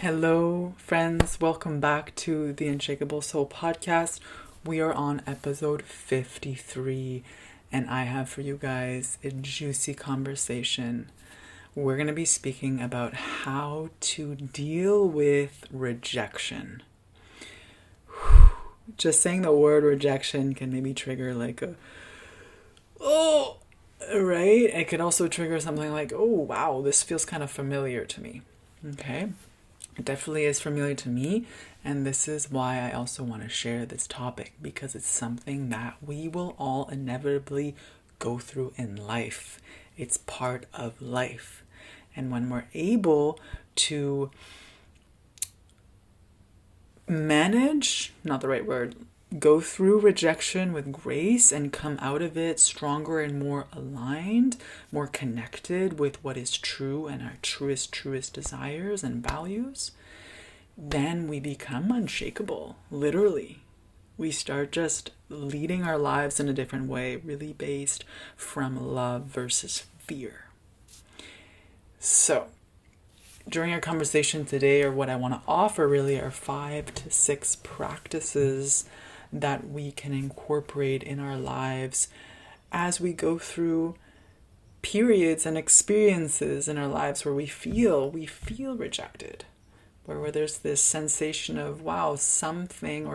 Hello, friends. Welcome back to the Unshakable Soul podcast. We are on episode 53, and I have for you guys a juicy conversation. We're going to be speaking about how to deal with rejection. Just saying the word rejection can maybe trigger like oh, right? It could also trigger something like, oh, wow, this feels kind of familiar to me. Okay? It definitely is familiar to me, and this is why I also want to share this topic, because it's something that we will all inevitably go through in life. It's part of life. And when we're able to manage, not the right word, go through rejection with grace and come out of it stronger and more aligned, more connected with what is true and our truest desires and values, then we become unshakable, literally. We start just leading our lives in a different way, really based from love versus fear. So, during our conversation today, or what I want to offer really, are 5 to 6 practices that we can incorporate in our lives as we go through periods and experiences in our lives where we feel rejected, where there's this sensation of, wow, something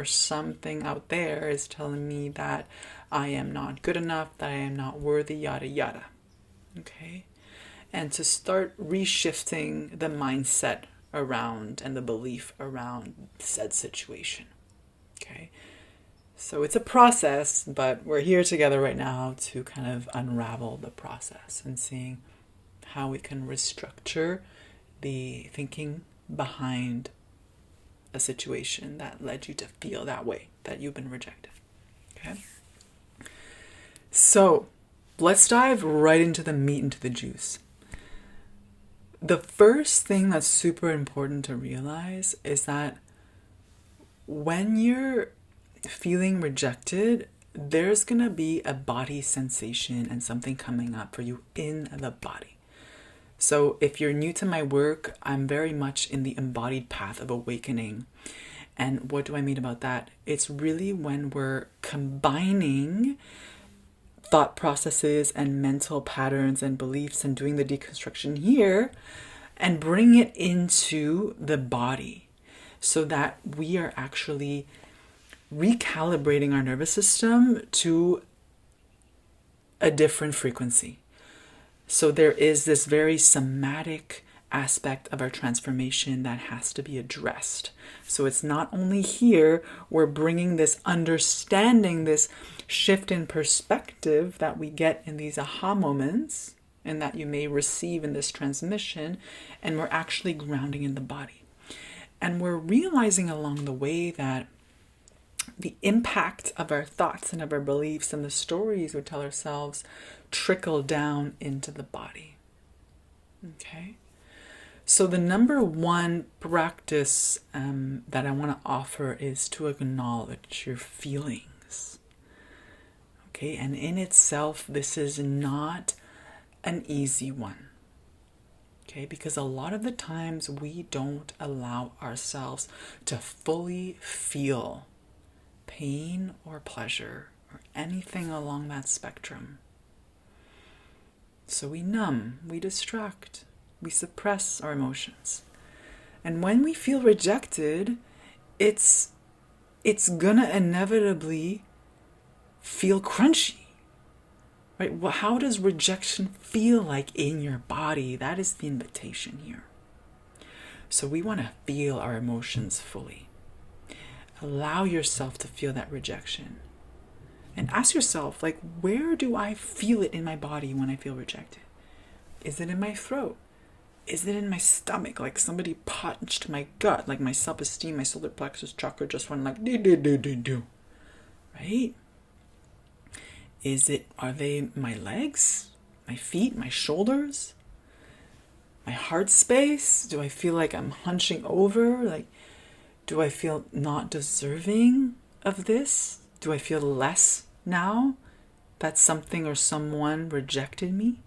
out there is telling me that I am not good enough, that I am not worthy, yada yada. Okay? And to start reshifting the mindset around and the belief around said situation. Okay? So it's a process, but we're here together right now to kind of unravel the process and seeing how we can restructure the thinking behind a situation that led you to feel that way, that you've been rejected. Okay? So let's dive right into the meat, into the juice. The first thing that's super important to realize is that when you're feeling rejected, there's going to be a body sensation and something coming up for you in the body. So if you're new to my work, I'm very much in the embodied path of awakening. And what do I mean about that? It's really when we're combining thought processes and mental patterns and beliefs and doing the deconstruction here and bring it into the body so that we are actually recalibrating our nervous system to a different frequency. So there is this very somatic aspect of our transformation that has to be addressed. So it's not only here, we're bringing this understanding, this shift in perspective that we get in these aha moments and that you may receive in this transmission, and we're actually grounding in the body. And we're realizing along the way that the impact of our thoughts and of our beliefs and the stories we tell ourselves trickle down into the body. Okay? So the number one practice that I want to offer is to acknowledge your feelings. Okay? And in itself, this is not an easy one. Okay? Because a lot of the times we don't allow ourselves to fully feel pain or pleasure or anything along that spectrum. So we numb, we distract, we suppress our emotions. And when we feel rejected, it's gonna inevitably feel crunchy. Right? Well, how does rejection feel like in your body? That is the invitation here. So we want to feel our emotions fully. Allow yourself to feel that rejection. And ask yourself, like, where do I feel it in my body when I feel rejected? Is it in my throat? Is it in my stomach? Like somebody punched my gut, like my self-esteem, my solar plexus chakra just went like do. Right? Are they my legs? My feet? My shoulders? My heart space? Do I feel like I'm hunching over? Like, do I feel not deserving of this? Do I feel less now that something or someone rejected me?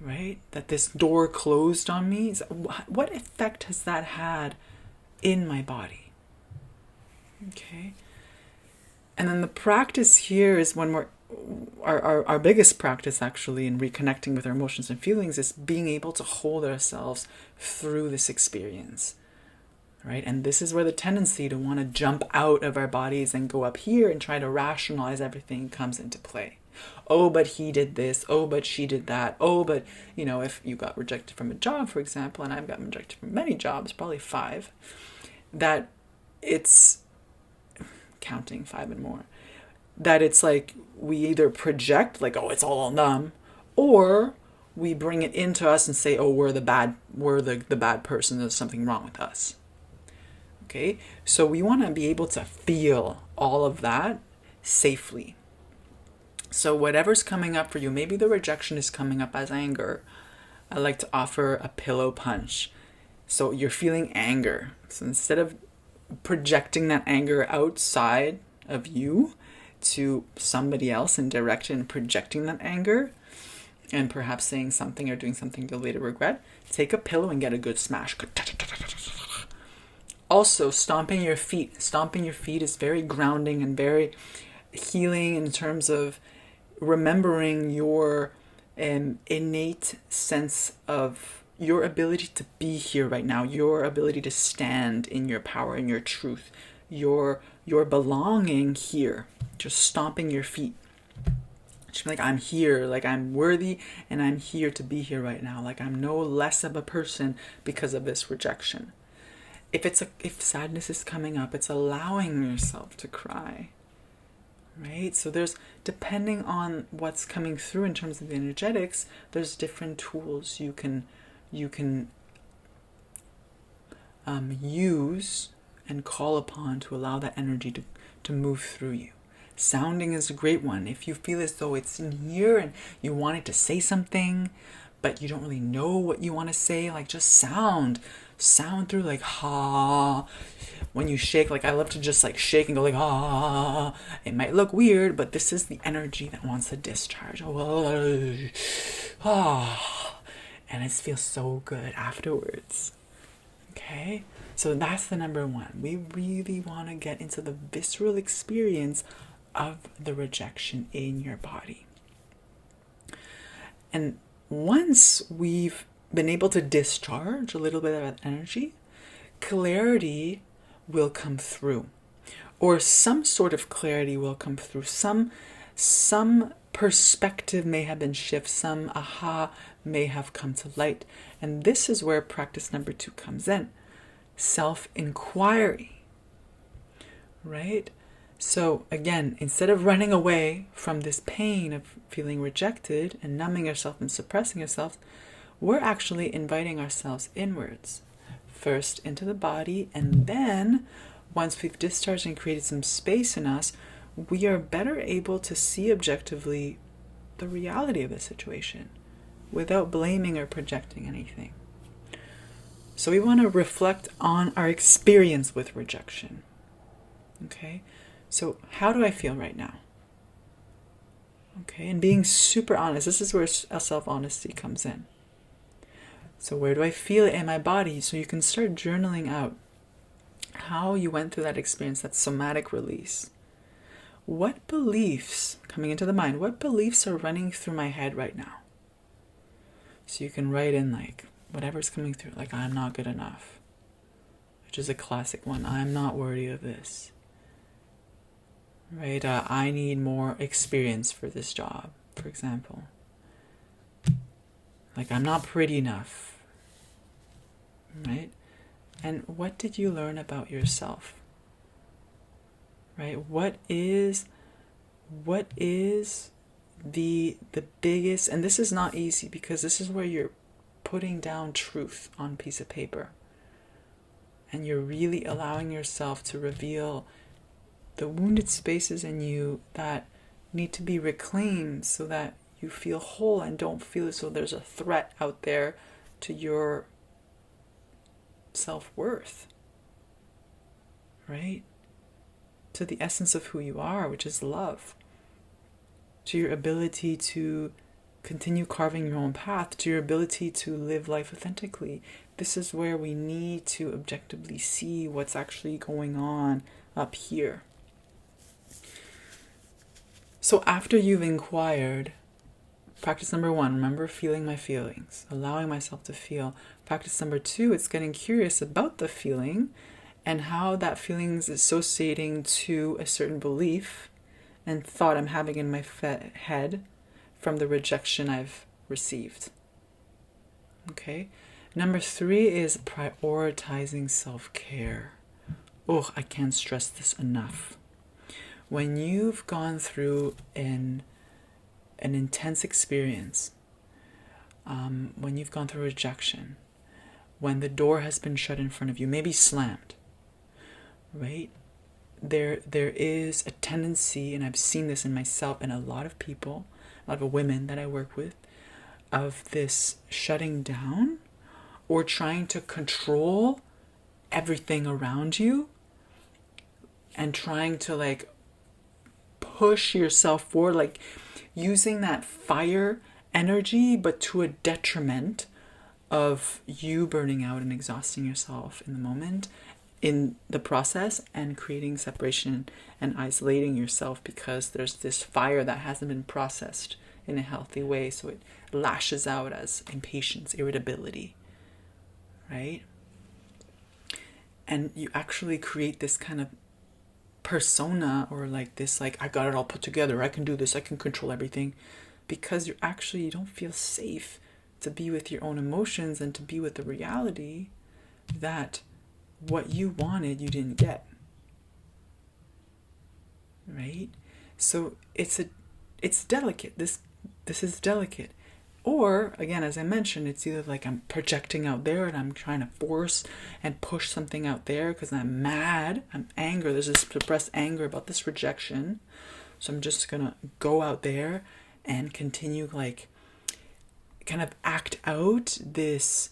right? That this door closed on me. What effect has that had in my body? Okay. And then the practice here is when our biggest practice actually in reconnecting with our emotions and feelings is being able to hold ourselves through this experience, right? And this is where the tendency to want to jump out of our bodies and go up here and try to rationalize everything comes into play. Oh, but he did this. Oh, but she did that. Oh, but, if you got rejected from a job, for example, and I've gotten rejected from many jobs, probably 5, that it's counting 5 and more, that it's like we either project like, oh, it's all on them, or we bring it into us and say, oh, we're the bad person, there's something wrong with us. Okay, so we want to be able to feel all of that safely. So whatever's coming up for you, maybe the rejection is coming up as anger. I like to offer a pillow punch. So you're feeling anger. So instead of projecting that anger outside of you to somebody else and directing and projecting that anger, and perhaps saying something or doing something you'll later regret, take a pillow and get a good smash. Also, stomping your feet. Stomping your feet is very grounding and very healing in terms of remembering your innate sense of your ability to be here right now, your ability to stand in your power and your truth, your belonging here. Just stomping your feet. Just be like, I'm here, like I'm worthy, and I'm here to be here right now. Like I'm no less of a person because of this rejection. If sadness is coming up, it's allowing yourself to cry. Right? So there's, depending on what's coming through in terms of the energetics, there's different tools you can use and call upon to allow that energy to move through you. Sounding is a great one. If you feel as though it's in here and you wanted to say something, but you don't really know what you want to say, like just sound through, like ha. When you shake, like I love to just like shake and go like ah. It might look weird, but this is the energy that wants to discharge. Ah, and it feels so good afterwards. Okay, so that's the number one. We really want to get into the visceral experience of the rejection in your body. And once we've been able to discharge a little bit of that energy, clarity will come through, or some sort of clarity will come through. Some perspective may have been shifted, some aha may have come to light. And this is where practice number 2 comes in. Self-inquiry, right? So again, instead of running away from this pain of feeling rejected and numbing yourself and suppressing yourself, we're actually inviting ourselves inwards. First into the body, and then once we've discharged and created some space in us, we are better able to see objectively the reality of the situation without blaming or projecting anything. So we want to reflect on our experience with rejection. Okay? So how do I feel right now? Okay, and being super honest. This is where self-honesty comes in. So where do I feel it in my body? So you can start journaling out how you went through that experience, that somatic release. What beliefs, coming into the mind, what beliefs are running through my head right now? So you can write in like whatever's coming through, like I'm not good enough, which is a classic one. I'm not worthy of this. Right? I need more experience for this job, for example. Like I'm not pretty enough. Right? And what did you learn about yourself? Right? What is the biggest, and this is not easy because this is where you're putting down truth on a piece of paper. And you're really allowing yourself to reveal the wounded spaces in you that need to be reclaimed so that you feel whole and don't feel as though there's a threat out there to your self-worth. Right? To the essence of who you are, which is love. To your ability to continue carving your own path to your ability to live life authentically. This is where we need to objectively see what's actually going on up here. So after you've inquired, practice number 1, remember feeling my feelings, allowing myself to feel. Practice number 2, it's getting curious about the feeling and how that feeling is associating to a certain belief and thought I'm having in my head from the rejection I've received. Okay? Number 3 is prioritizing self-care. Oh, I can't stress this enough. When you've gone through an intense experience, when you've gone through rejection, when the door has been shut in front of you, maybe slammed, right? There is a tendency, and I've seen this in myself and a lot of people, a lot of women that I work with, of this shutting down or trying to control everything around you and trying to like push yourself forward, like using that fire energy, but to a detriment of you burning out and exhausting yourself in the moment, in the process, and creating separation and isolating yourself because there's this fire that hasn't been processed in a healthy way, so it lashes out as impatience, irritability, right? And you actually create this kind of persona, or like this, like, I got it all put together, I can do this, I can control everything, because you don't feel safe to be with your own emotions and to be with the reality that what you wanted you didn't get, right? So it's delicate. This is delicate. Or again, as I mentioned, it's either like I'm projecting out there and I'm trying to force and push something out there because I'm mad, I'm angry, there's this suppressed anger about this rejection, so I'm just gonna go out there and continue like kind of act out this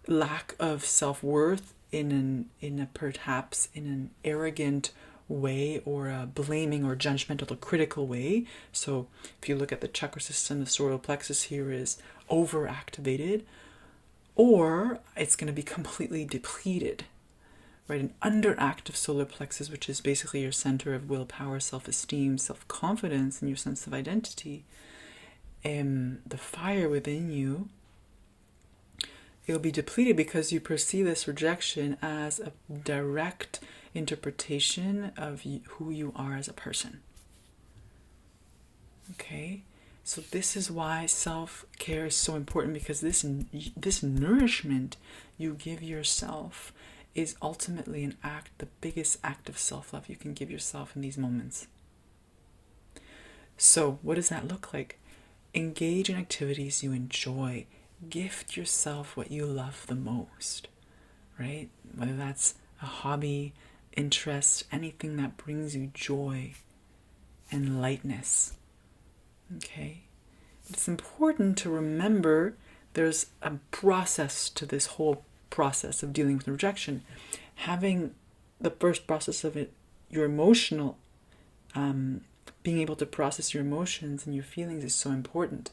lack of self-worth in perhaps an arrogant way, or a blaming or judgmental or critical way. So if you look at the chakra system, the solar plexus here is overactivated, or it's going to be completely depleted, right? An underactive solar plexus, which is basically your center of willpower, self-esteem, self-confidence, and your sense of identity, the fire within you, it'll be depleted because you perceive this rejection as a direct interpretation of who you are as a person. Okay? So this is why self-care is so important, because this nourishment you give yourself is ultimately the biggest act of self-love you can give yourself in these moments. So what does that look like? Engage in activities you enjoy. Gift yourself what you love the most, right? Whether that's a hobby, interest, anything that brings you joy and lightness. Okay? It's important to remember there's a process to this whole process of dealing with rejection. Having the first process of it, your emotional, being able to process your emotions and your feelings is so important,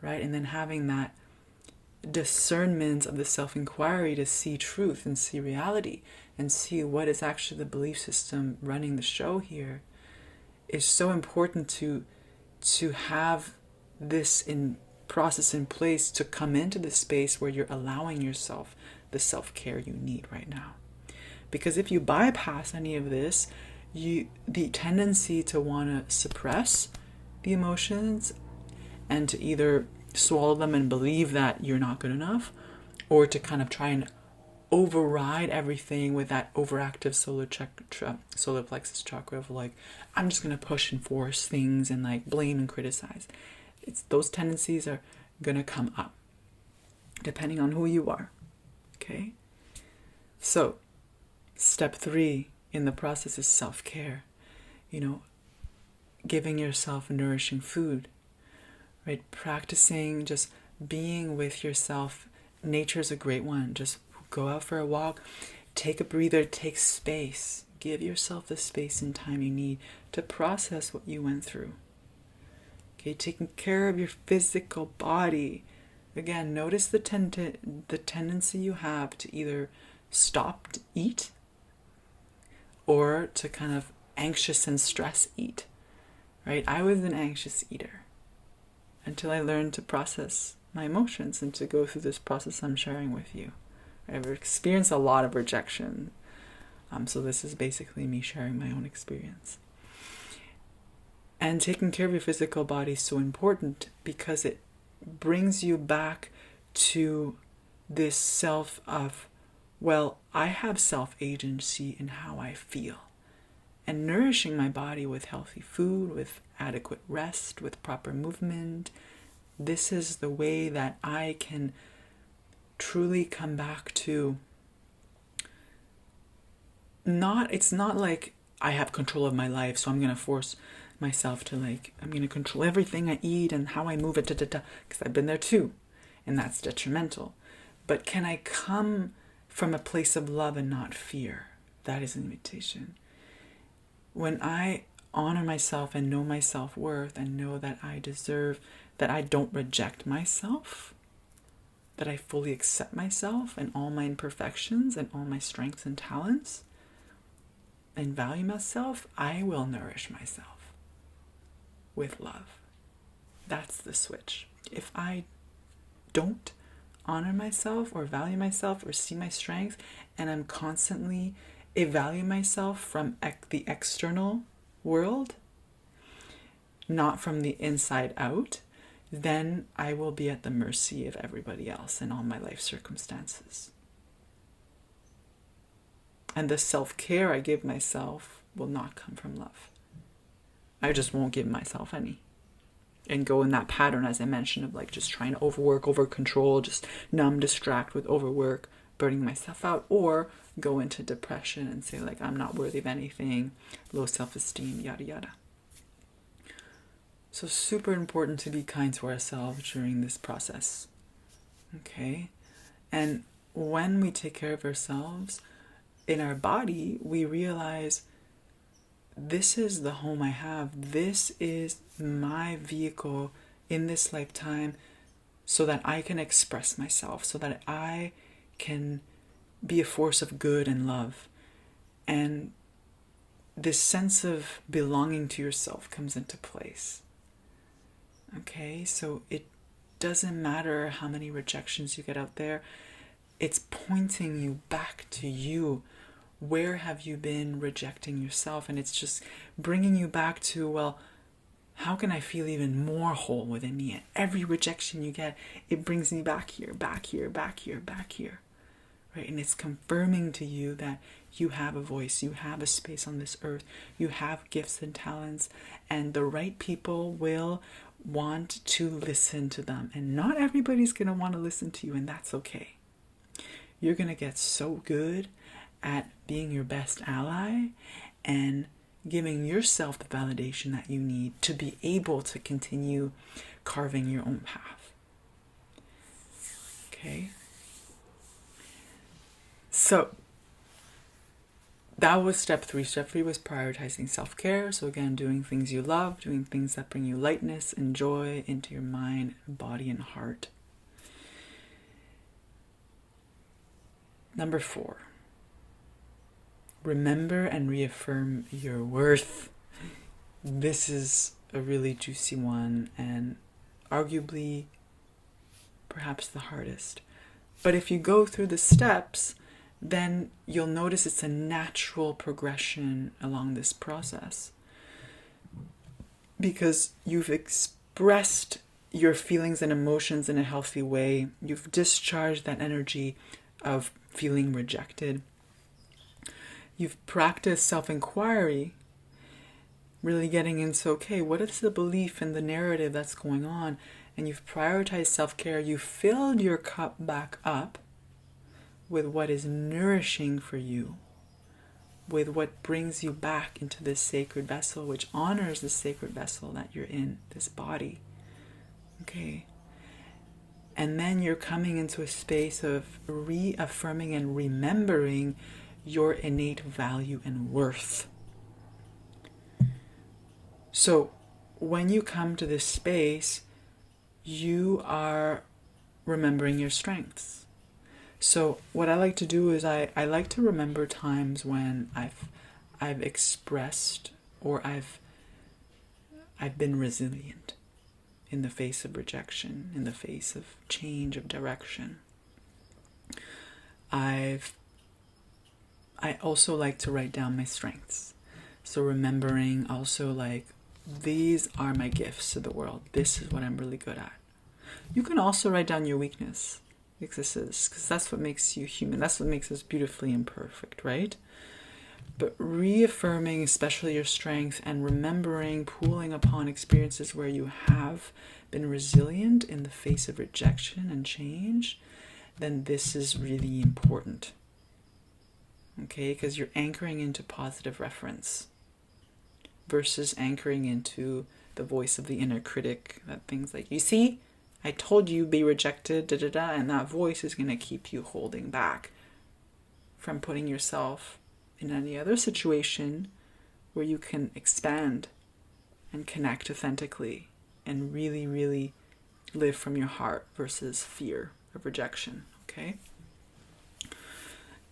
right? And then having that discernment of the self-inquiry to see truth and see reality and see what is actually the belief system running the show here is so important to have this process in place to come into the space where you're allowing yourself the self-care you need right now. Because if you bypass any of this, the tendency to want to suppress the emotions and to either swallow them and believe that you're not good enough, or to kind of try and override everything with that overactive solar plexus chakra of like, I'm just going to push and force things and like blame and criticize. Those tendencies are going to come up depending on who you are. Okay? So, step 3 in the process is self-care. Giving yourself nourishing food. Right, practicing just being with yourself. Nature's a great one. Just go out for a walk, take a breather, take space. Give yourself the space and time you need to process what you went through. Okay, taking care of your physical body. Again, notice the tendency you have to either stop to eat or to kind of anxious and stress eat, right? I was an anxious eater until I learned to process my emotions and to go through this process I'm sharing with you. I've experienced a lot of rejection. So this is basically me sharing my own experience. And taking care of your physical body is so important because it brings you back to this self of, well, I have self-agency in how I feel. And nourishing my body with healthy food, with adequate rest, with proper movement, this is the way that I can truly come back to it's not like I have control of my life, so I'm going to force myself to I'm going to control everything I eat and how I move it, because I've been there too, and that's detrimental. But can I come from a place of love and not fear? That is an invitation. When I honor myself and know my self-worth and know that I deserve, that I don't reject myself, that I fully accept myself and all my imperfections and all my strengths and talents, and value myself, I will nourish myself with love. That's the switch. If I don't honor myself or value myself or see my strength, and I'm constantly evaluating myself from the external world, not from the inside out, then I will be at the mercy of everybody else and all my life circumstances. And the self-care I give myself will not come from love. I just won't give myself any. And go in that pattern, as I mentioned, of just trying to overwork, over control, just numb, distract with overwork, burning myself out, or go into depression and say I'm not worthy of anything, low self-esteem, yada yada. So super important to be kind to ourselves during this process. Okay? And when we take care of ourselves, in our body, we realize this is the home I have. This is my vehicle in this lifetime so that I can express myself, so that I can be a force of good and love. And this sense of belonging to yourself comes into place. Okay, so it doesn't matter how many rejections you get out there. It's pointing you back to you. Where have you been rejecting yourself? And it's just bringing you back to, well, how can I feel even more whole within me? And every rejection you get, it brings me back here, back here, back here, back here. Right? And it's confirming to you that you have a voice, you have a space on this earth, you have gifts and talents, and the right people will want to listen to them. And not everybody's going to want to listen to you, and that's okay. You're going to get so good at being your best ally and giving yourself the validation that you need to be able to continue carving your own path. Okay? So that was step 3. Step 3 was prioritizing self-care. So again, doing things you love, doing things that bring you lightness and joy into your mind, body, and heart. Number 4. Remember and reaffirm your worth. This is a really juicy one and arguably perhaps the hardest. But if you go through the steps, then you'll notice it's a natural progression along this process. Because you've expressed your feelings and emotions in a healthy way. You've discharged that energy of feeling rejected. You've practiced self-inquiry, really getting into, okay, what is the belief and the narrative that's going on? And you've prioritized self-care. You've filled your cup back up with what is nourishing for you, with what brings you back into this sacred vessel, which honors the sacred vessel that you're in, this body. Okay. And then you're coming into a space of reaffirming and remembering your innate value and worth. So when you come to this space, you are remembering your strengths. So what I like to do is I like to remember times when I've expressed, or I've been resilient in the face of rejection, in the face of change of direction. I also like to write down my strengths. So remembering also, like, these are my gifts to the world. This is what I'm really good at. You can also write down your weaknesses, because that's what makes you human. That's what makes us beautifully imperfect, right? But reaffirming especially your strength and remembering, pulling upon experiences where you have been resilient in the face of rejection and change, then this is really important. Okay, because you're anchoring into positive reference versus anchoring into the voice of the inner critic, that things like, you see, I told you be rejected, da da da, and that voice is going to keep you holding back from putting yourself in any other situation where you can expand and connect authentically and really, really live from your heart versus fear of rejection, okay?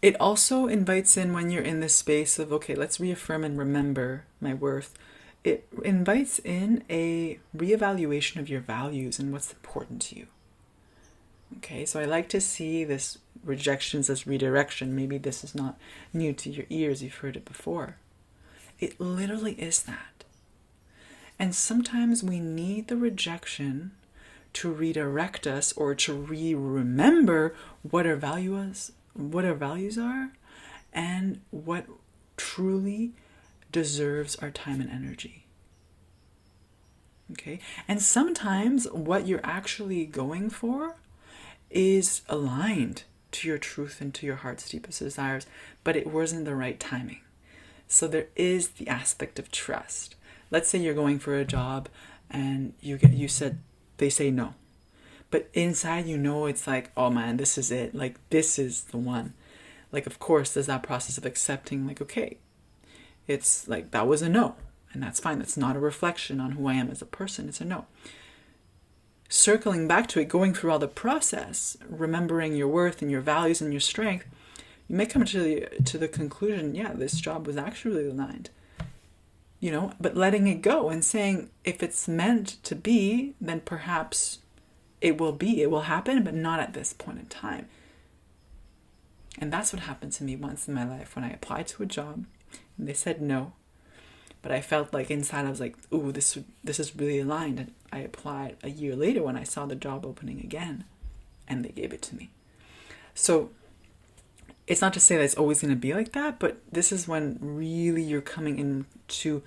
It also invites in, when you're in this space of, okay, let's reaffirm and remember my worth, it invites in a reevaluation of your values and what's important to you. Okay, so I like to see this rejections as redirection. Maybe this is not new to your ears, you've heard it before. It literally is that. And sometimes we need the rejection to redirect us, or to remember what our values are, and what truly deserves our time and energy. Okay? And sometimes what you're actually going for is aligned to your truth and to your heart's deepest desires, but it wasn't the right timing. So there is the aspect of trust. Let's say you're going for a job and they say no. But inside, it's like, oh man, this is it. Like, this is the one. Like, of course, there's that process of accepting, like, okay, it's like, that was a no. And that's fine. That's not a reflection on who I am as a person. It's a no. Circling back to it, going through all the process, remembering your worth and your values and your strength, you may come to the conclusion, yeah, this job was actually aligned. But letting it go and saying, if it's meant to be, then perhaps it will happen, but not at this point in time. And that's what happened to me once in my life when I applied to a job and they said no. But I felt like inside I was like, ooh, this is really aligned. And I applied a year later when I saw the job opening again, and they gave it to me. So it's not to say that it's always going to be like that, but this is when really you're coming into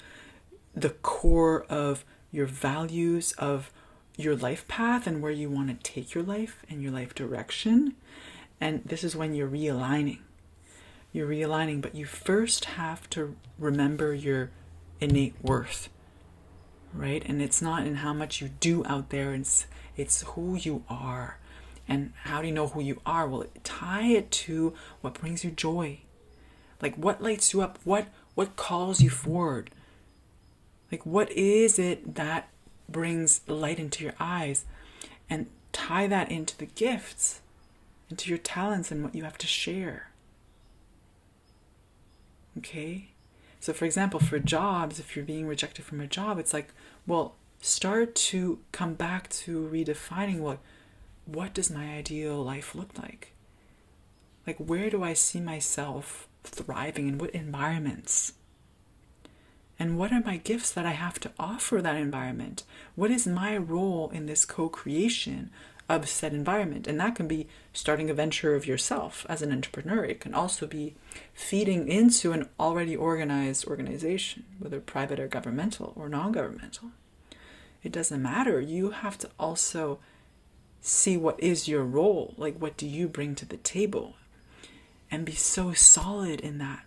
the core of your values, of your life path, and where you want to take your life and your life direction. And this is when you're realigning. You're realigning, but you first have to remember your innate worth, right? And it's not in how much you do out there, it's who you are. And how do you know who you are? Well, tie it to what brings you joy. Like, what lights you up? What calls you forward? Like, what is it that brings light into your eyes? And tie that into the gifts, into your talents and what you have to share. Okay? So for example, for jobs, if you're being rejected from a job, it's like, well, start to come back to redefining what does my ideal life look like? Like, where do I see myself thriving, in what environments? And what are my gifts that I have to offer that environment? What is my role in this co-creation of said environment? And that can be starting a venture of yourself as an entrepreneur. It can also be feeding into an already organized organization, whether private or governmental or non-governmental. It doesn't matter. You have to also see what is your role, like what do you bring to the table, and be so solid in that.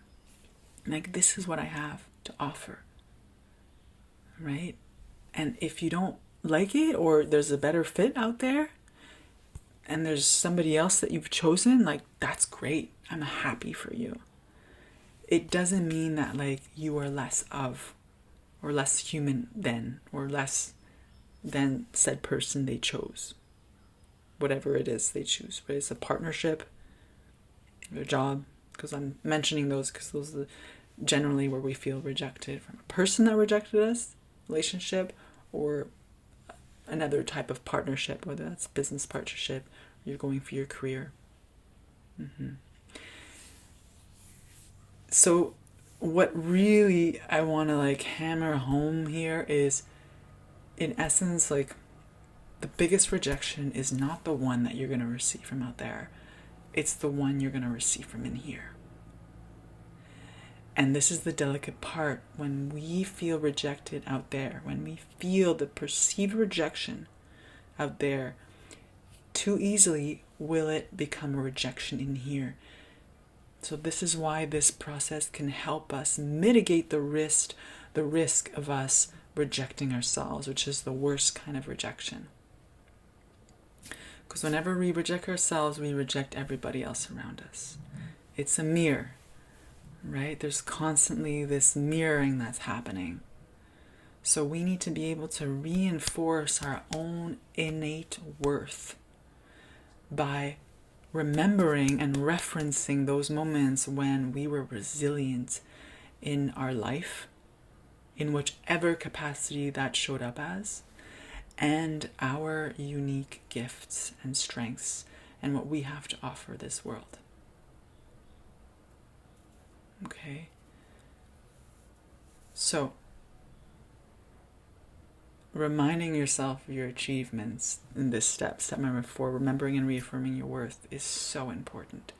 Like, this is what I have to offer, right? And if you don't like it, or there's a better fit out there, and there's somebody else that you've chosen, like, that's great. I'm happy for you. It doesn't mean that, like, you are less of, or less human than, or less than said person they chose. Whatever it is they choose. Whether it's a partnership, their job, because I'm mentioning those because those are generally where we feel rejected, from a person that rejected us, relationship, or another type of partnership, whether that's business partnership, or you're going for your career. So what really I want to like hammer home here is, in essence, like, the biggest rejection is not the one that you're going to receive from out there. It's the one you're going to receive from in here. And this is the delicate part. When we feel rejected out there, when we feel the perceived rejection out there, too easily will it become a rejection in here. So this is why this process can help us mitigate the risk of us rejecting ourselves, which is the worst kind of rejection. Because whenever we reject ourselves, we reject everybody else around us. It's a mirror, right? There's constantly this mirroring that's happening. So we need to be able to reinforce our own innate worth by remembering and referencing those moments when we were resilient in our life, in whichever capacity that showed up as, and our unique gifts and strengths and what we have to offer this world. Okay? So, reminding yourself of your achievements in this step number 4, remembering and reaffirming your worth, is so important.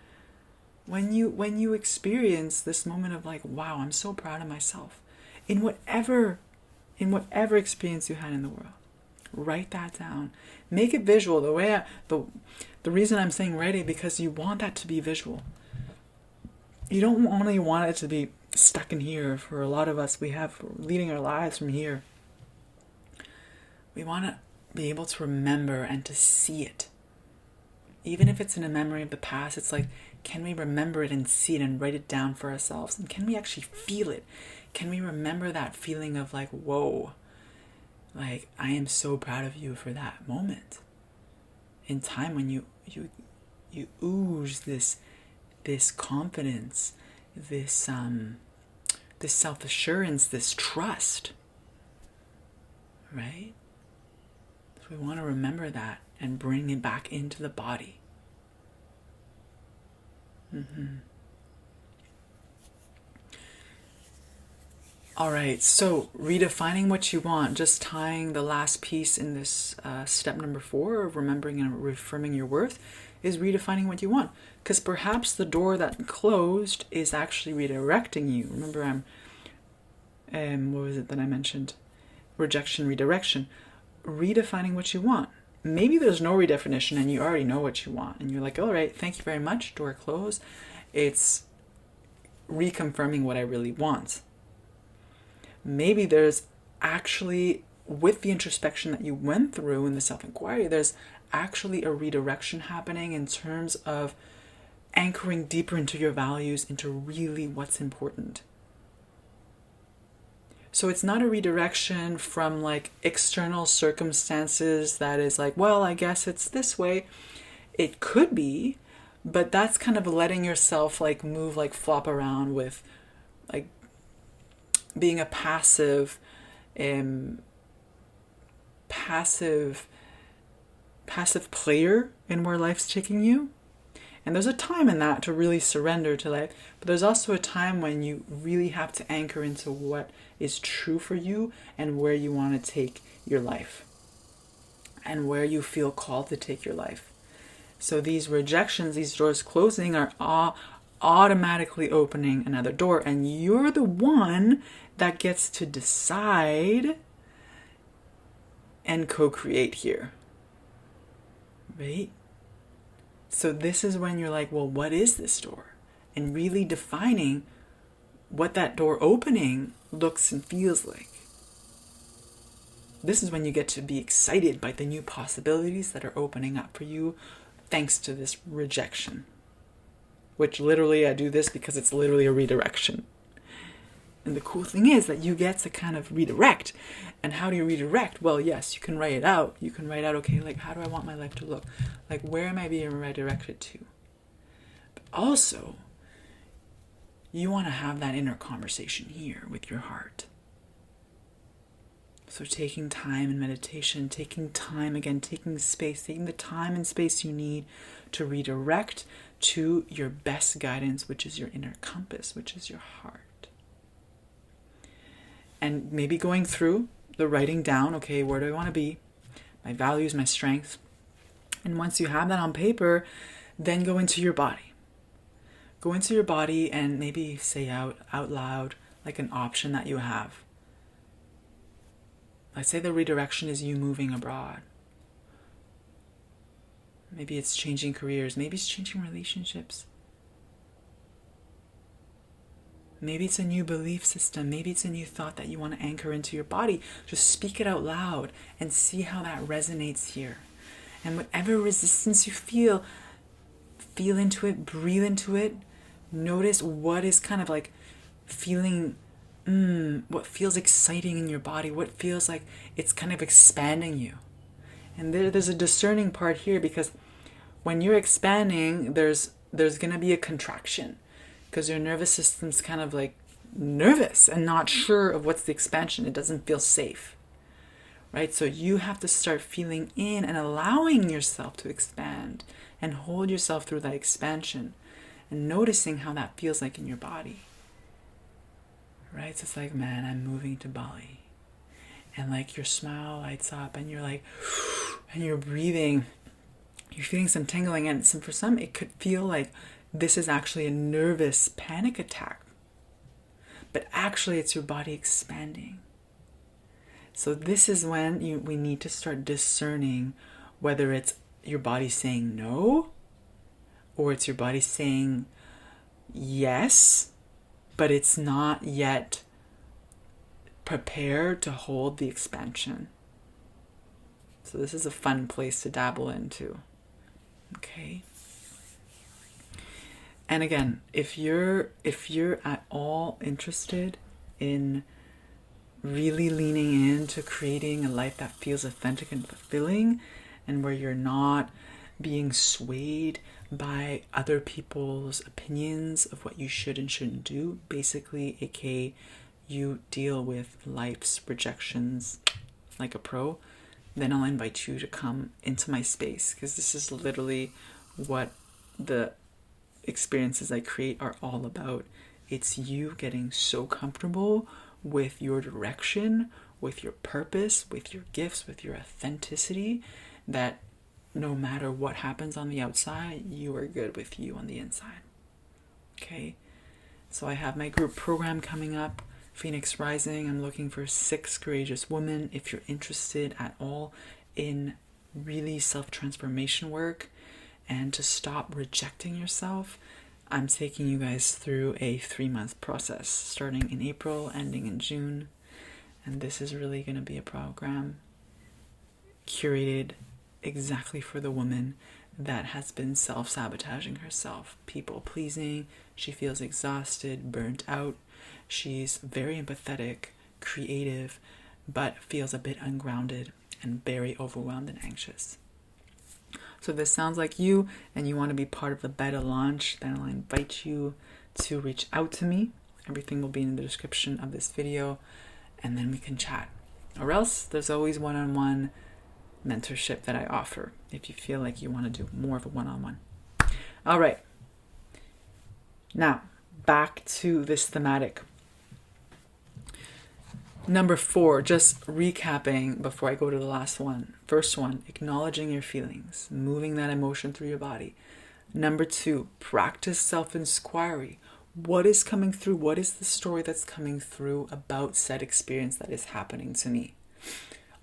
When you experience this moment of like, wow, I'm so proud of myself, in whatever experience you had in the world, write that down. Make it visual. The reason I'm saying write it, because you want that to be visual. You don't only want it to be stuck in here. For a lot of us, we're leading our lives from here. We want to be able to remember and to see it. Even if it's in a memory of the past, it's like, can we remember it and see it and write it down for ourselves? And can we actually feel it? Can we remember that feeling of like, whoa, like, I am so proud of you for that moment in time when you ooze this confidence, this self-assurance, this trust, right? So we want to remember that and bring it back into the body. All right, so redefining what you want, just tying the last piece in this step number 4 of remembering and reaffirming your worth, is redefining what you want. Because perhaps the door that closed is actually redirecting you. Remember, what was it that I mentioned? Rejection, redirection. Redefining what you want. Maybe there's no redefinition and you already know what you want. And you're like, all right, thank you very much, door closed. It's reconfirming what I really want. Maybe there's actually, with the introspection that you went through in the self-inquiry, there's actually a redirection happening in terms of anchoring deeper into your values, into really what's important. So it's not a redirection from like external circumstances that is like, well, I guess it's this way. It could be, but that's kind of letting yourself like move, like flop around with like being a passive player in where life's taking you. And there's a time in that to really surrender to life. But there's also a time when you really have to anchor into what is true for you and where you want to take your life and where you feel called to take your life. So these rejections, these doors closing, are automatically opening another door. And you're the one that gets to decide and co-create here. Right? So this is when you're like, well, what is this door? And really defining what that door opening looks and feels like. This is when you get to be excited by the new possibilities that are opening up for you thanks to this rejection. Which literally, I do this because it's literally a redirection. And the cool thing is that you get to kind of redirect. And how do you redirect? Well, yes, you can write it out. You can write out, okay, like, how do I want my life to look? Like, where am I being redirected to? But also, you want to have that inner conversation here with your heart. So taking time in meditation, taking time again, taking space, taking the time and space you need to redirect to your best guidance, which is your inner compass, which is your heart. And maybe going through the writing down, okay, where do I want to be? My values, my strengths. And once you have that on paper, then go into your body. Go into your body and maybe say out loud, like an option that you have. Let's say the redirection is you moving abroad. Maybe it's changing careers. Maybe it's changing relationships. Maybe it's a new belief system. Maybe it's a new thought that you want to anchor into your body. Just speak it out loud and see how that resonates here. And whatever resistance you feel into it, breathe into it. Notice what is kind of like feeling, what feels exciting in your body, what feels like it's kind of expanding you. And there's a discerning part here, because when you're expanding, there's going to be a contraction. Because your nervous system's kind of like nervous and not sure of what's the expansion. It doesn't feel safe, right? So you have to start feeling in and allowing yourself to expand and hold yourself through that expansion and noticing how that feels like in your body, right? So it's like, man, I'm moving to Bali. And like your smile lights up and you're like, and you're breathing, you're feeling some tingling. And for some, it could feel like this is actually a nervous panic attack. But actually it's your body expanding. So this is when we need to start discerning whether it's your body saying no, or it's your body saying yes, but it's not yet prepared to hold the expansion. So this is a fun place to dabble into. Okay. And again, if you're at all interested in really leaning into creating a life that feels authentic and fulfilling, and where you're not being swayed by other people's opinions of what you should and shouldn't do, basically, aka you deal with life's rejections like a pro, then I'll invite you to come into my space, because this is literally what the experiences I create are all about. It's you getting so comfortable with your direction, with your purpose, with your gifts, with your authenticity, that no matter what happens on the outside, you are good with you on the inside. Okay? So I have my group program coming up, Phoenix Rising. I'm looking for 6 courageous women. If you're interested at all in really self-transformation work and to stop rejecting yourself, I'm taking you guys through a 3-month process, starting in April, ending in June. And this is really going to be a program curated exactly for the woman that has been self-sabotaging herself, people-pleasing. She feels exhausted, burnt out. She's very empathetic, creative, but feels a bit ungrounded and very overwhelmed and anxious. So if this sounds like you and you want to be part of the beta launch, then I'll invite you to reach out to me. Everything will be in the description of this video, and then we can chat. Or else there's always one-on-one mentorship that I offer if you feel like you want to do more of a one-on-one. All right. Now, back to this thematic. Number 4, just recapping before I go to the last one. First one, acknowledging your feelings, moving that emotion through your body. Number 2, practice self-inquiry. What is coming through? What is the story that's coming through about said experience that is happening to me?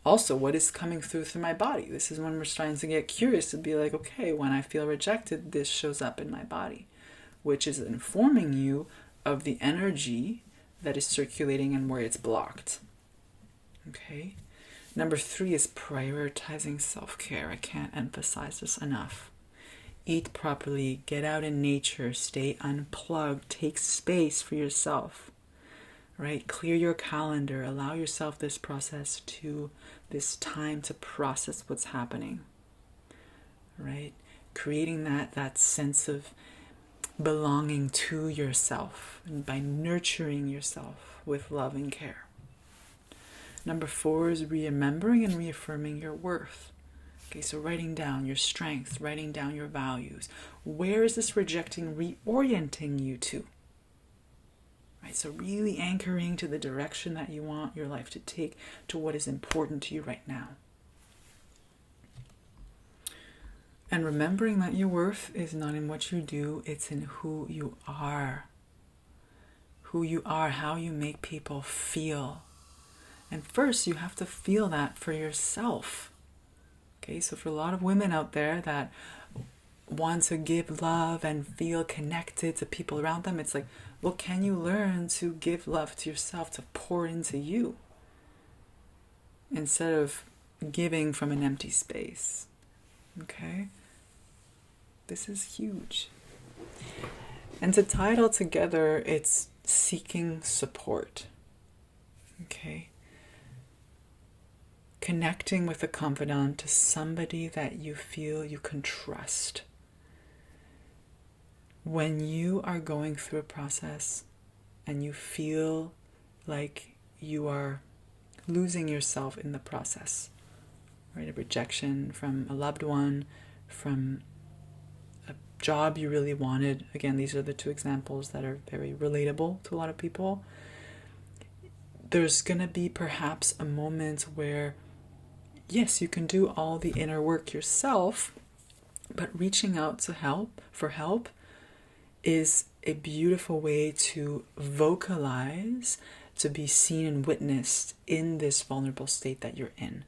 Also, what is coming through my body? This is when we're starting to get curious to be like, okay, when I feel rejected, this shows up in my body, which is informing you of the energy that is circulating and where it's blocked. Okay. Number 3 is prioritizing self-care. I can't emphasize this enough. Eat properly, get out in nature, stay unplugged, take space for yourself. right? Clear your calendar. Allow yourself this time to process what's happening, right? Creating that sense of belonging to yourself, and by nurturing yourself with love and care. Number 4 is remembering and reaffirming your worth. Okay, so writing down your strengths, writing down your values. Where is this rejecting reorienting you to? Right, so really anchoring to the direction that you want your life to take, to what is important to you right now. And remembering that your worth is not in what you do, it's in who you are. Who you are, how you make people feel. And first, you have to feel that for yourself. Okay, so for a lot of women out there that want to give love and feel connected to people around them, it's like, well, can you learn to give love to yourself, to pour into you, instead of giving from an empty space? Okay? This is huge. And to tie it all together, it's seeking support. Okay? Connecting with a confidant, to somebody that you feel you can trust. When you are going through a process and you feel like you are losing yourself in the process, right? A rejection from a loved one, from a job you really wanted. Again, these are the 2 examples that are very relatable to a lot of people. There's going to be perhaps a moment where, yes, you can do all the inner work yourself, but reaching out for help is a beautiful way to vocalize, to be seen and witnessed in this vulnerable state that you're in.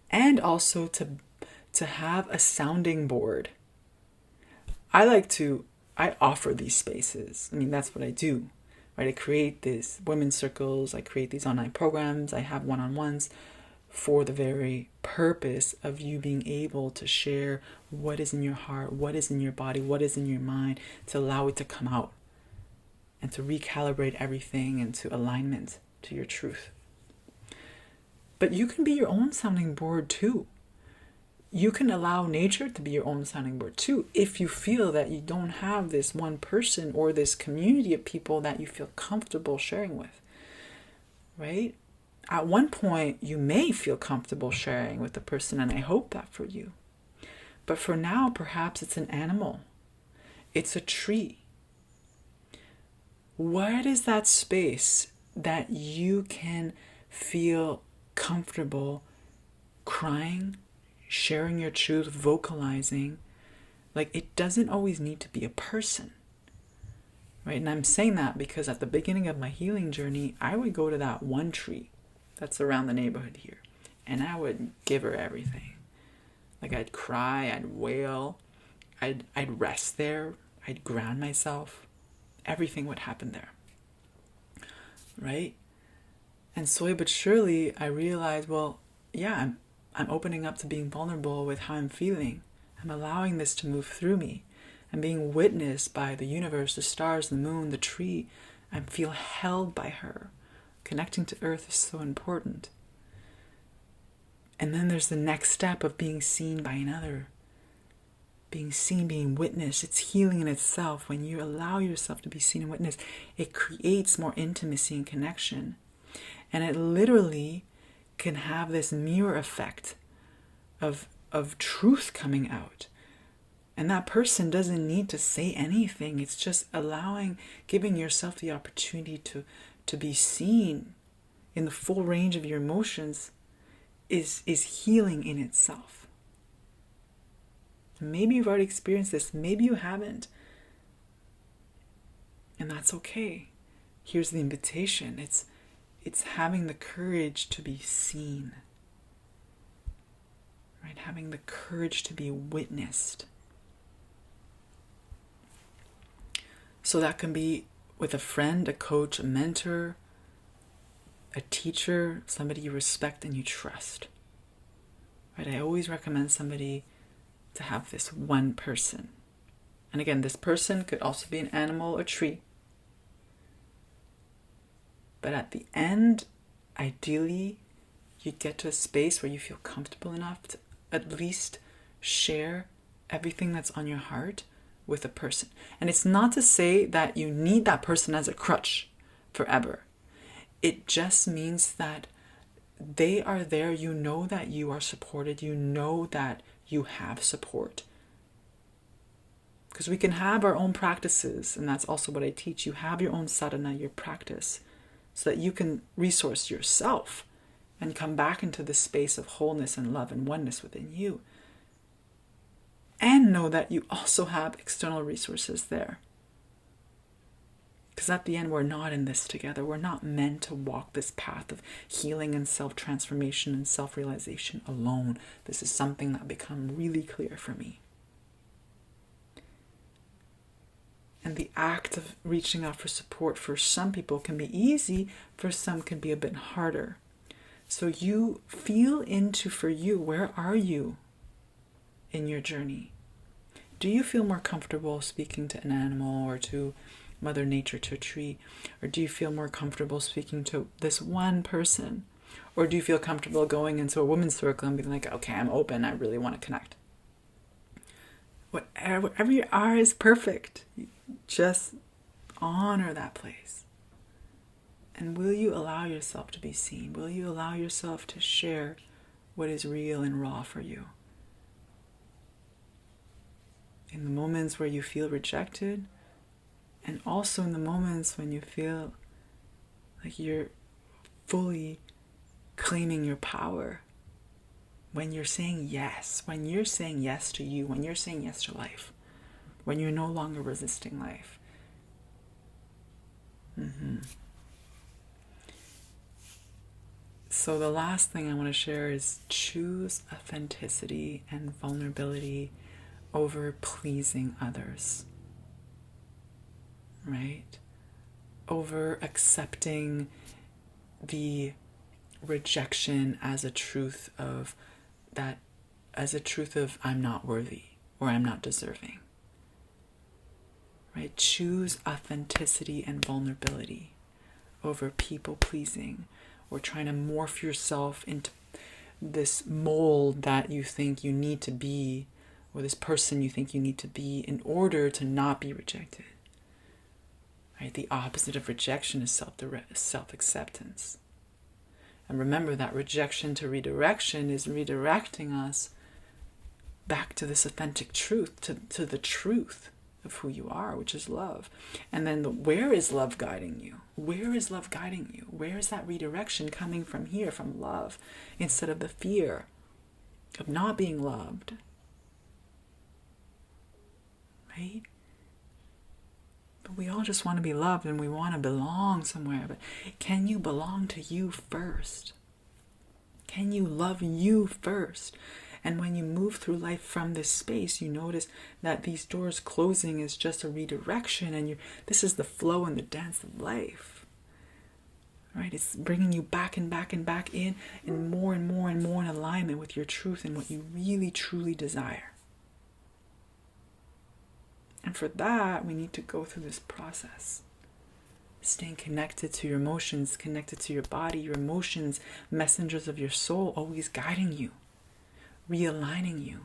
And also to have a sounding board. I offer these spaces. I mean, that's what I do, right? I create these women's circles, I create these online programs, I have one-on-ones for the very purpose of you being able to share what is in your heart, what is in your body, what is in your mind, to allow it to come out and to recalibrate everything into alignment to your truth. But you can be your own sounding board too. You can allow nature to be your own sounding board too, if you feel that you don't have this one person or this community of people that you feel comfortable sharing with, right? At one point, you may feel comfortable sharing with the person, and I hope that for you. But for now, perhaps it's an animal. It's a tree. What is that space that you can feel comfortable crying, sharing your truth, vocalizing? Like, it doesn't always need to be a person. Right? And I'm saying that because at the beginning of my healing journey, I would go to that one tree that's around the neighborhood here, and I would give her everything. Like, I'd cry, I'd wail, I'd rest there, I'd ground myself. Everything would happen there, right? And slowly but surely, I realized, well, yeah, I'm opening up to being vulnerable with how I'm feeling. I'm allowing this to move through me. I'm being witnessed by the universe, the stars, the moon, the tree. I feel held by her. Connecting to earth is so important. And then there's the next step of being seen by another. Being seen, being witnessed. It's healing in itself. When you allow yourself to be seen and witnessed, it creates more intimacy and connection. And it literally can have this mirror effect of truth coming out. And that person doesn't need to say anything. It's just giving yourself the opportunity to be seen in the full range of your emotions is healing in itself. Maybe you've already experienced this, maybe you haven't. And that's okay. Here's the invitation. It's having the courage to be seen. Right? Having the courage to be witnessed. So that can be with a friend, a coach, a mentor, a teacher, somebody you respect and you trust. Right? I always recommend somebody to have this one person. And again, this person could also be an animal, a tree. But at the end, ideally, you get to a space where you feel comfortable enough to at least share everything that's on your heart with a person. And it's not to say that you need that person as a crutch forever. It just means that they are there. You know that you are supported. You know that you have support. Because we can have our own practices, and that's also what I teach. You have your own sadhana, your practice, so that you can resource yourself and come back into this space of wholeness and love and oneness within you. And know that you also have external resources there. Because at the end, we're not in this together. We're not meant to walk this path of healing and self-transformation and self-realization alone. This is something that become really clear for me. And the act of reaching out for support for some people can be easy, for some can be a bit harder. So you feel into, for you, where are you in your journey? Do you feel more comfortable speaking to an animal or to Mother Nature, to a tree? Or do you feel more comfortable speaking to this one person? Or do you feel comfortable going into a women's circle and being like, okay, I'm open, I really want to connect? Whatever you are is perfect. Just honor that place. And will you allow yourself to be seen? Will you allow yourself to share what is real and raw for you? In the moments where you feel rejected, and also in the moments when you feel like you're fully claiming your power. When you're saying yes to you, when you're saying yes to life, when you're no longer resisting life. So the last thing I want to share is choose authenticity and vulnerability over pleasing others. Right? Over accepting the rejection as a truth of I'm not worthy or I'm not deserving. Right? Choose authenticity and vulnerability over people pleasing or trying to morph yourself into this mold that you think you need to be, or this person you think you need to be in order to not be rejected. Right? The opposite of rejection is self-acceptance. And remember that rejection to redirection is redirecting us back to this authentic truth, to the truth of who you are, which is love. And then where is love guiding you? Where is love guiding you? Where is that redirection coming from here, from love, instead of the fear of not being loved? Right? But we all just want to be loved and we want to belong somewhere. But can you belong to you first? Can you love you first? And when you move through life from this space, you notice that these doors closing is just a redirection, and this is the flow and the dance of life. Right? It's bringing you back and back and back in more and more and more in alignment with your truth and what you really truly desire. And for that, we need to go through this process. Staying connected to your emotions, connected to your body, your emotions, messengers of your soul, always guiding you, realigning you,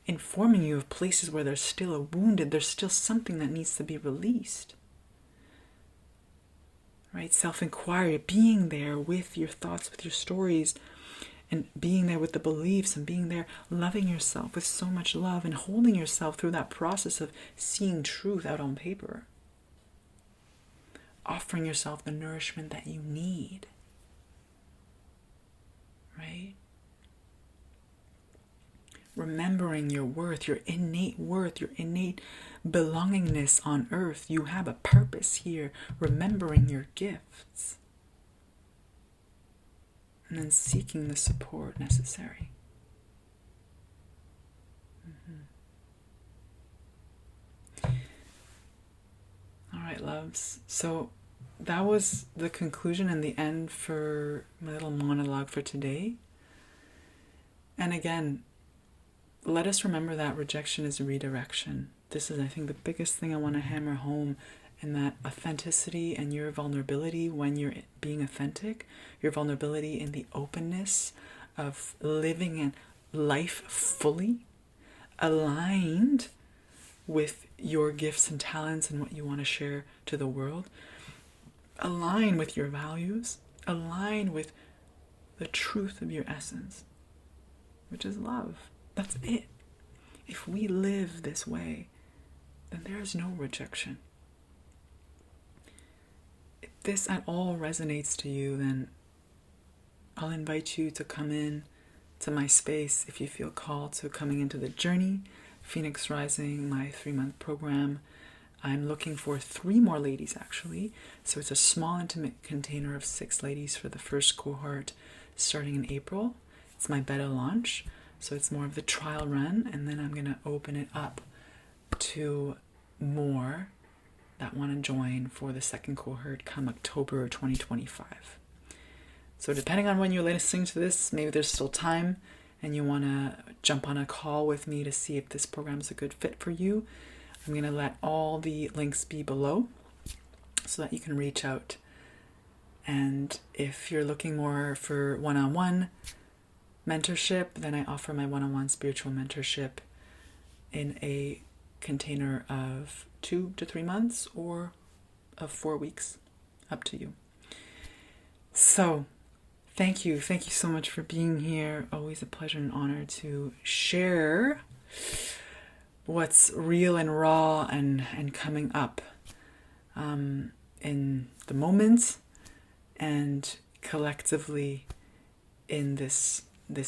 informing you of places where there's still a wounded, there's still something that needs to be released. Right? Self-inquiry, being there with your thoughts, with your stories, and being there with the beliefs, and being there loving yourself with so much love and holding yourself through that process of seeing truth out on paper. Offering yourself the nourishment that you need. Right? Remembering your worth, your innate belongingness on earth. You have a purpose here. Remembering your gifts. And then seeking the support necessary. All right, loves. So that was the conclusion and the end for my little monologue for today. And again, let us remember that rejection is redirection. This is, I think, the biggest thing I want to hammer home and that authenticity and your vulnerability when you're being authentic, your vulnerability in the openness of living in life fully, aligned with your gifts and talents and what you want to share to the world, align with your values, align with the truth of your essence, which is love. That's it. If we live this way, then there is no rejection. If this at all resonates to you, then I'll invite you to come in to my space if you feel called to coming into the journey, Phoenix Rising, my 3-month program. I'm looking for 3 more ladies actually. So it's a small intimate container of 6 ladies for the first cohort starting in April. It's my beta launch. So it's more of the trial run, and then I'm going to open it up to more that want to join for the second cohort come October 2025. So depending on when you're listening to this, maybe there's still time and you want to jump on a call with me to see if this program is a good fit for you. I'm going to let all the links be below so that you can reach out. And if you're looking more for one-on-one mentorship, then I offer my one-on-one spiritual mentorship in a container of 2 to 3 months or of 4 weeks, up to you. So thank you so much for being here. Always a pleasure and honor to share what's real and raw and coming up in the moment and collectively in this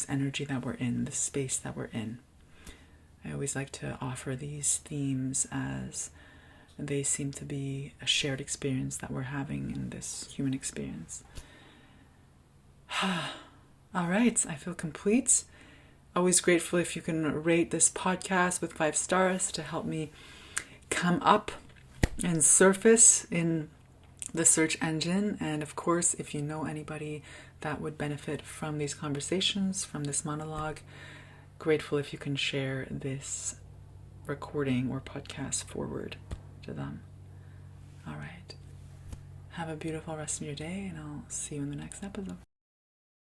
energy that we're in, this space that we're in. I always like to offer these themes as they seem to be a shared experience that we're having in this human experience. All right, I feel complete. Always grateful if you can rate this podcast with 5 stars to help me come up and surface in the search engine. And of course, if you know anybody that would benefit from these conversations, from this monologue, grateful if you can share this recording or podcast forward to them. All right. Have a beautiful rest of your day, and I'll see you in the next episode.